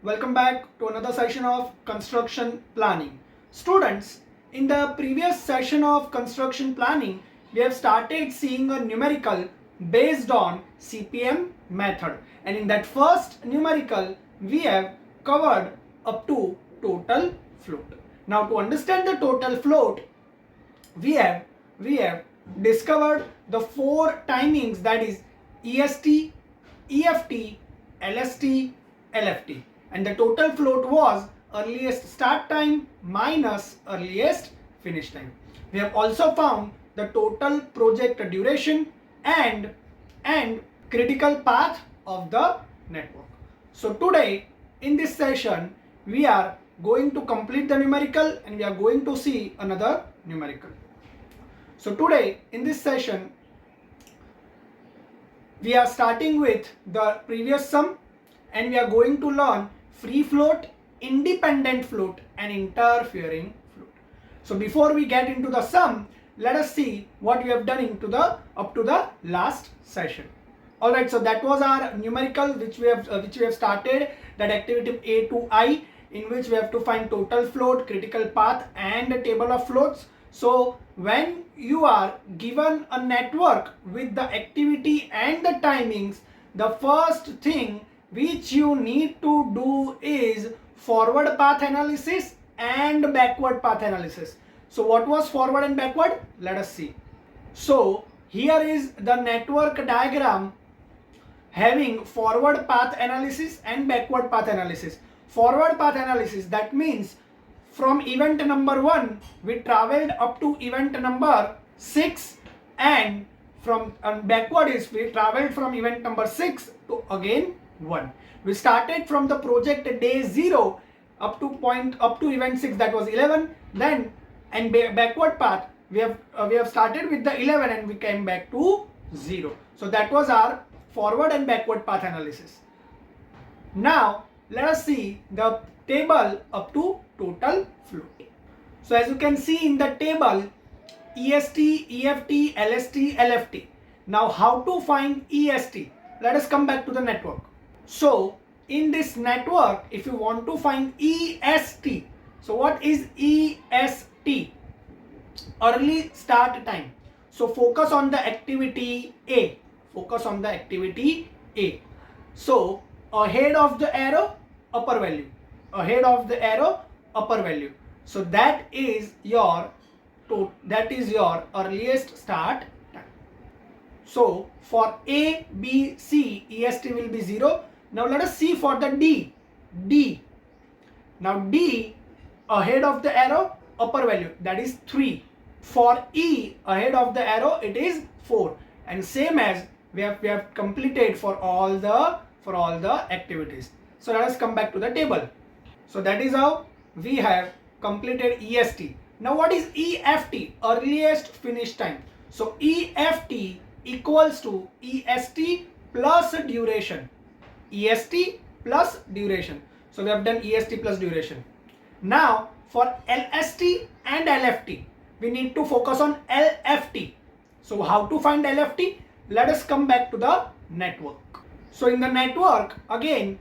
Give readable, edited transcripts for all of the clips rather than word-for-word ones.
Welcome back to another session of construction planning. Students, in the previous session of construction planning, we have started seeing a numerical based on CPM method. And in that first numerical, we have covered up to total float. Now to understand the total float, we have discovered the four timings, that is EST, EFT, LST, LFT, and the total float was earliest start time minus earliest finish time. We have also found the total project duration and critical path of the network. So today in this session we are going to complete the numerical and we are going to see another numerical. So today in this session we are starting with the previous sum and we are going to learn free float, independent float and interfering float. So before we get into the sum, let us see what we have done up to the last session. Alright, so that was our numerical which we have started, that activity A to I, in which we have to find total float, critical path and a table of floats. So when you are given a network with the activity and the timings, the first thing which you need to do is forward path analysis and backward path analysis. So what was forward and backward? Let us see. So here is the network diagram having forward path analysis and backward path analysis. Forward path analysis, that means from event number 1 we traveled up to event number 6, and from backward is we traveled from event number 6 to again 1. We started from the project day 0 up to event 6, that was 11. Then and backward path we have started with the 11 and we came back to 0. So that was our forward and backward path analysis. Now let us see the table up to total float. So as you can see in the table, EST, EFT, LST, LFT. Now how to find EST? Let us come back to the network. So in this network, if you want to find EST, so what is EST? Early start time. So focus on the activity A. Focus on the activity A. So ahead of the arrow, upper value. Ahead of the arrow, upper value. So that is your earliest start time. So for A, B, C, EST will be 0. Now let us see for the D. Now D, ahead of the arrow, upper value, that is 3. For E, ahead of the arrow, it is 4. And same as we have completed for all the activities. So let us come back to the table. So that is how we have completed EST. Now what is EFT? Earliest finish time. So EFT equals to EST plus duration. EST plus duration. So we have done EST plus duration. Now for LST and LFT, we need to focus on LFT. So how to find LFT? Let us come back to the network. So in the network, again,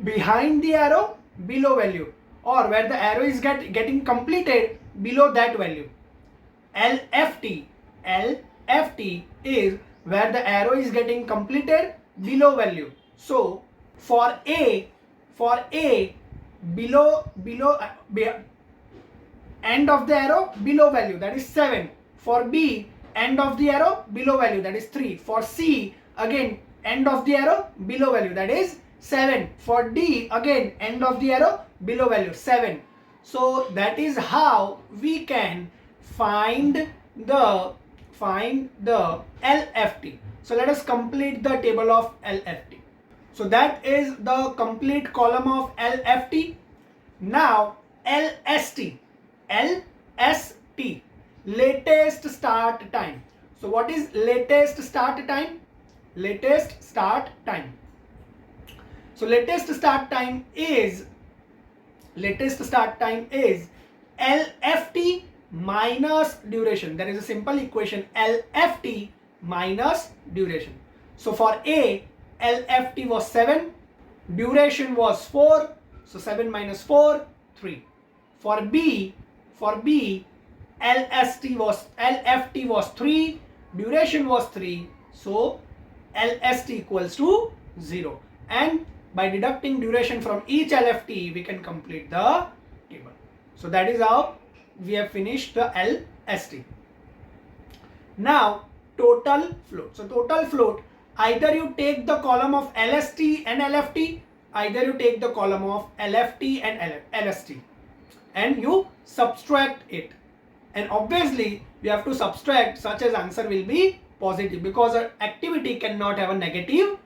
behind the arrow, below value, or where the arrow is getting completed, below that value. LFT is where the arrow is getting completed, below value. So for A, below end of the arrow, below value, that is 7. For B, end of the arrow, below value, that is 3. For C, again end of the arrow, below value, that is 7. For D, again end of the arrow, below value, 7. So that is how we can find the LFT. So let us complete the table of LFT. So that is the complete column of LFT. Now LST, latest start time. So what is latest start time? Latest start time. So latest start time is LFT minus duration. There is a simple equation, LFT minus duration. So for A, LFT was 7. duration was 4, so 7 minus 4, 3. For B, LFT was 3, duration was 3, so LST equals to 0. And by deducting duration from each LFT, we can complete the table. So that is how we have finished the LST. Now total float. So total float, either you take the column of LST and LFT, either you take the column of LFT and LST and you subtract it. And obviously you have to subtract such as answer will be positive, because an activity cannot have a negative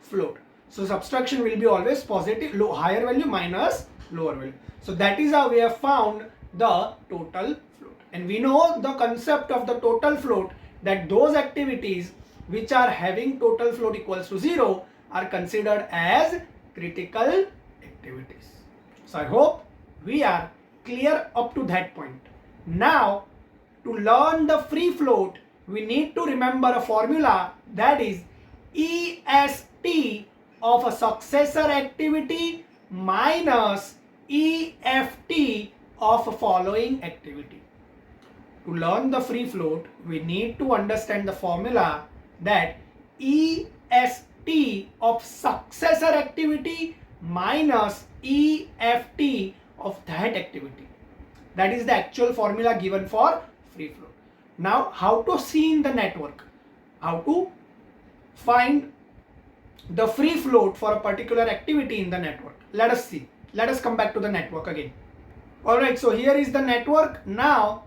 float. So subtraction will be always positive, higher value minus lower value. So that is how we have found the total float. And we know the concept of the total float, that those activities which are having total float equals to 0 are considered as critical activities. So I hope we are clear up to that point. Now to learn the free float, we need to remember a formula, that is EST of a successor activity minus EFT of a following activity. To learn the free float, we need to understand the formula that EST of successor activity minus EFT of that activity. That is the actual formula given for free float. Now, how to see in the network? How to find the free float for a particular activity in the network? Let us see. Let us come back to the network again. Alright, so here is the network. Now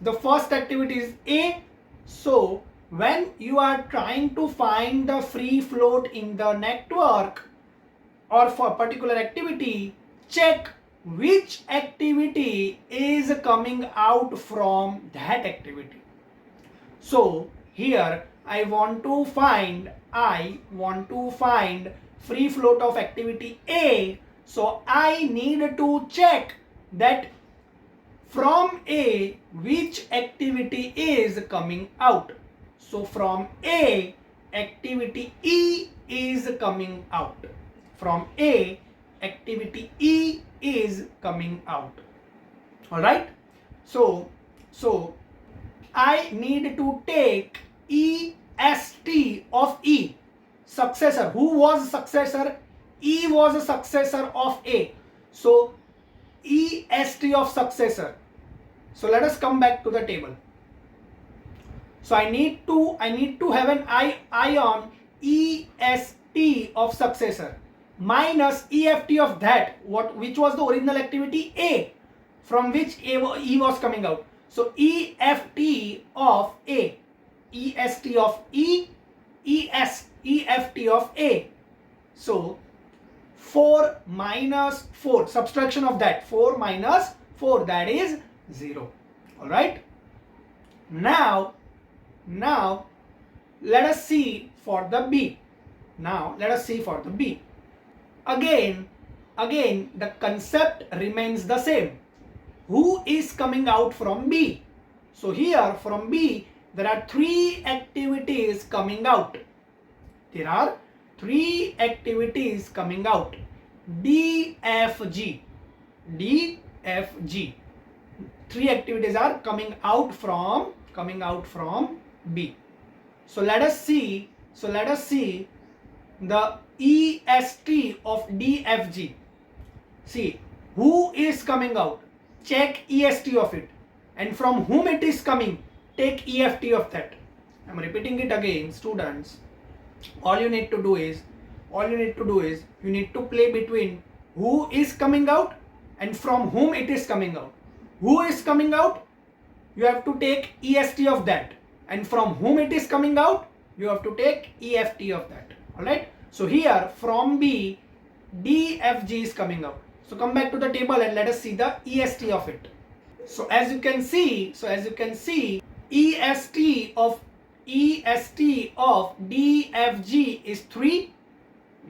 the first activity is A. So when you are trying to find the free float in the network or for a particular activity, check which activity is coming out from that activity. So here I want to find free float of activity A. So I need to check that from A which activity is coming out. So from A, activity E is coming out. From A, activity E is coming out. Alright? So I need to take EST of E. Successor. Who was successor? E was a successor of A. So EST of successor. So let us come back to the table. So I need to have an ion EST of successor minus EFT of that, which was the original activity A, from which E was coming out. So EFT of A, EST of E, EFT of A. So 4 minus 4, subtraction of that, 4 minus 4, that is 0. Alright. Now let us see for the B. Again the concept remains the same. Who is coming out from B? So here from B there are 3 activities coming out. There are 3 activities coming out. DFG. 3 activities are coming out from B. So let us see the EST of DFG. See who is coming out. Check EST of it, and from whom it is coming, take EFT of that. I am repeating it again, students. All you need to do is you need to play between who is coming out and from whom it is coming out. Who is coming out, you have to take EST of that, and from whom it is coming out, you have to take EFT of that. Alright. So here from B, DFG is coming out. So come back to the table and let us see the EST of it. So as you can see, EST of DFG is 3.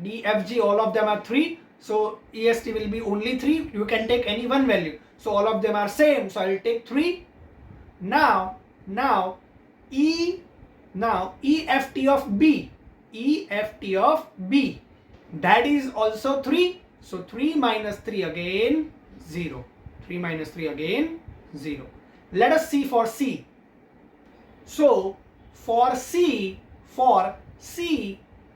DFG, all of them are 3. So EST will be only 3. You can take any one value. So all of them are same. So I will take 3. Now EFT of B. EFT of B. that is also 3. So 3 minus 3 again 0. 3 minus 3 again 0. Let us see for C. So for C,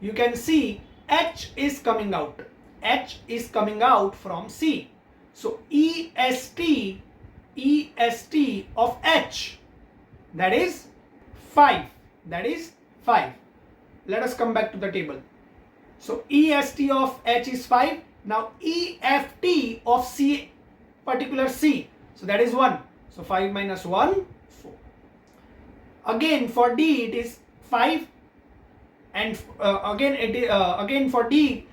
you can see H is coming out. H is coming out from C. So EST of H, that is 5. That is 5. Let us come back to the table. So EST of H is 5. Now EFT of C, particular C, so that is 1. So 5 minus 1, 4. Again for D it is 5, and again for D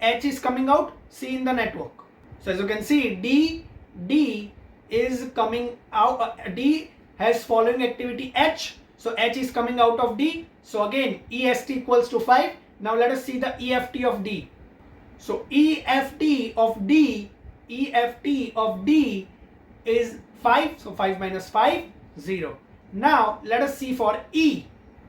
H is coming out, C in the network. So as you can see, D is coming out, D has following activity H, so H is coming out of D. So again EST equals to 5. Now let us see the EFT of D. So EFT of D is 5. So 5 minus 5, 0. Now let us see for E.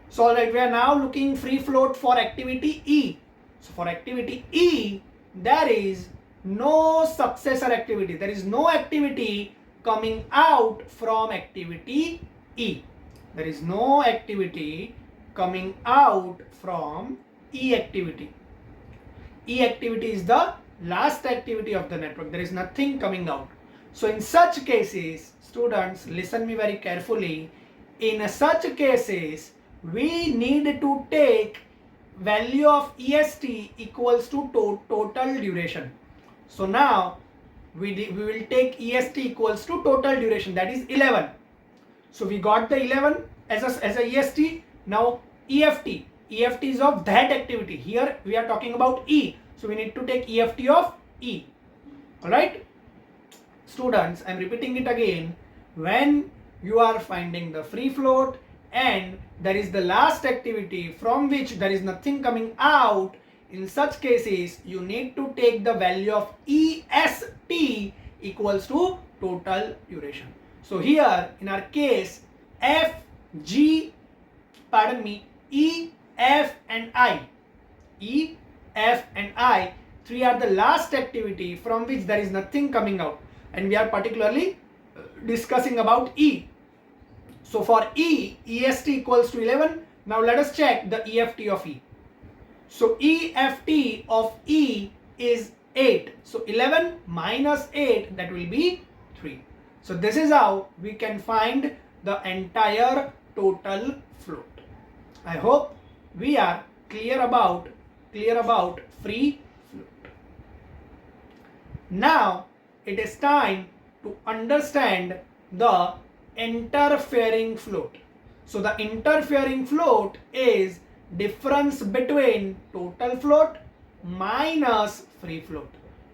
So alright, we are now looking free float for activity E. So for activity E, there is no successor activity. There is no activity coming out from activity E. There is no activity coming out from E activity. E activity is the last activity of the network. There is nothing coming out. So in such cases, students, listen me very carefully. In such cases, we need to take value of EST equals to total duration. So now we will take EST equals to total duration, that is 11. So we got the 11 as a EST. Now EFT is of that activity. Here we are talking about E. So we need to take EFT of E. Alright? Students, I am repeating it again. When you are finding the free float and there is the last activity from which there is nothing coming out, in such cases you need to take the value of EST equals to total duration. So here in our case, E, F and I, 3 are the last activity from which there is nothing coming out, and we are particularly discussing about E. So for E, EST equals to 11. Now let us check the EFT of E. So EFT of E is 8. So 11 minus 8, that will be 3. So this is how we can find the entire total float. I hope we are clear about free float. Now it is time to understand the interfering float. So the interfering float is difference between total float minus free float.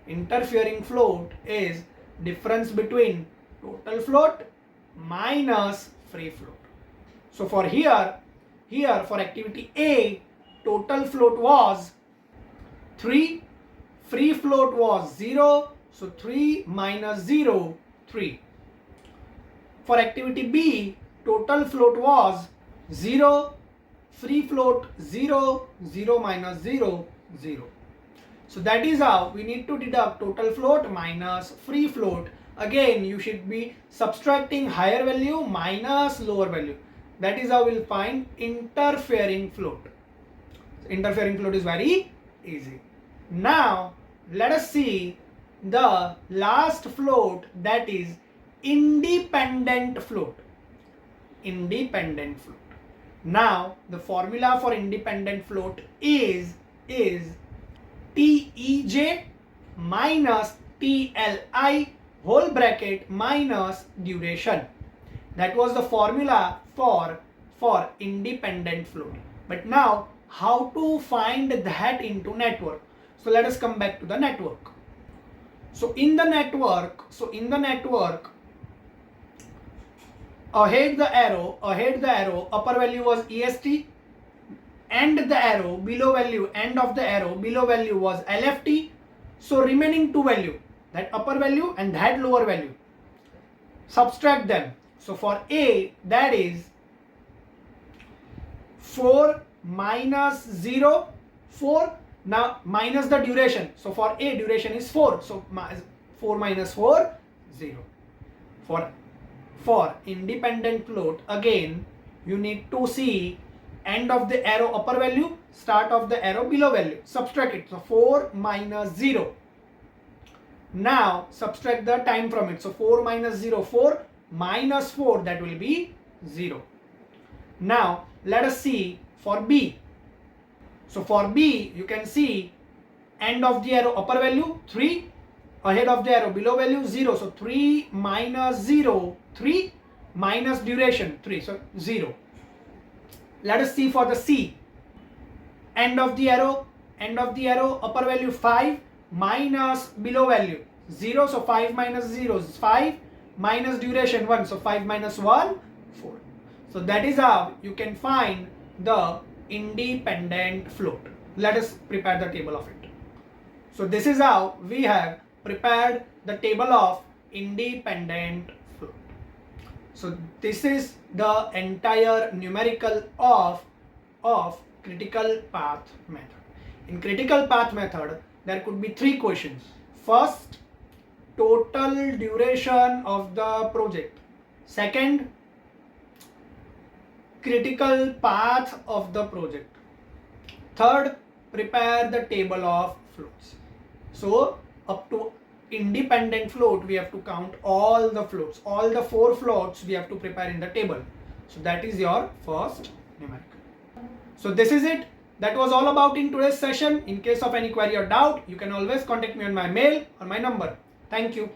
Interfering float is difference between total float minus free float. So for here for activity A, total float was 3, free float was 0, so 3 minus 0, 3. For activity B, total float was 0, free float 0, 0 minus 0, 0. So that is how we need to deduct total float minus free float. Again, you should be subtracting higher value minus lower value. That is how we'll find interfering float. Interfering float is very easy. Now let us see the last float, that is independent float. Independent float. Now the formula for independent float is TEJ minus TLI whole bracket minus duration. That was the formula for independent float. But now how to find that into network? So let us come back to the network. So in the network, ahead the arrow, upper value was EST, and the arrow, below value, end of the arrow, below value was LFT. So remaining two value, that upper value and that lower value, subtract them. So for A, that is 4 minus 0, 4. Now minus the duration. So for A, duration is 4. So 4 minus 4, 0. For independent float, again you need to see end of the arrow upper value, start of the arrow below value. Subtract it. So 4 minus 0. Now subtract the time from it. So 4 minus 0, 4 minus 4, that will be 0. Now let us see for B. So for B, you can see end of the arrow upper value 3, ahead of the arrow below value 0. So 3 minus 0, 3 minus duration 3, so 0. Let us see for the C. End of the arrow upper value 5 minus below value 0. So 5 minus 0 is 5 minus duration 1. So 5 minus 1, 4. So that is how you can find the independent float. Let us prepare the table of it. So this is how we have prepared the table of independent float. So this is the entire numerical of critical path method. In critical path method, there could be 3 questions. First, total duration of the project. Second, critical path of the project. Third, prepare the table of floats. So up to independent float, we have to count all the floats. All the 4 floats we have to prepare in the table. So that is your first numerical. So this is it. That was all about in today's session. In case of any query or doubt, you can always contact me on my mail or my number. Thank you.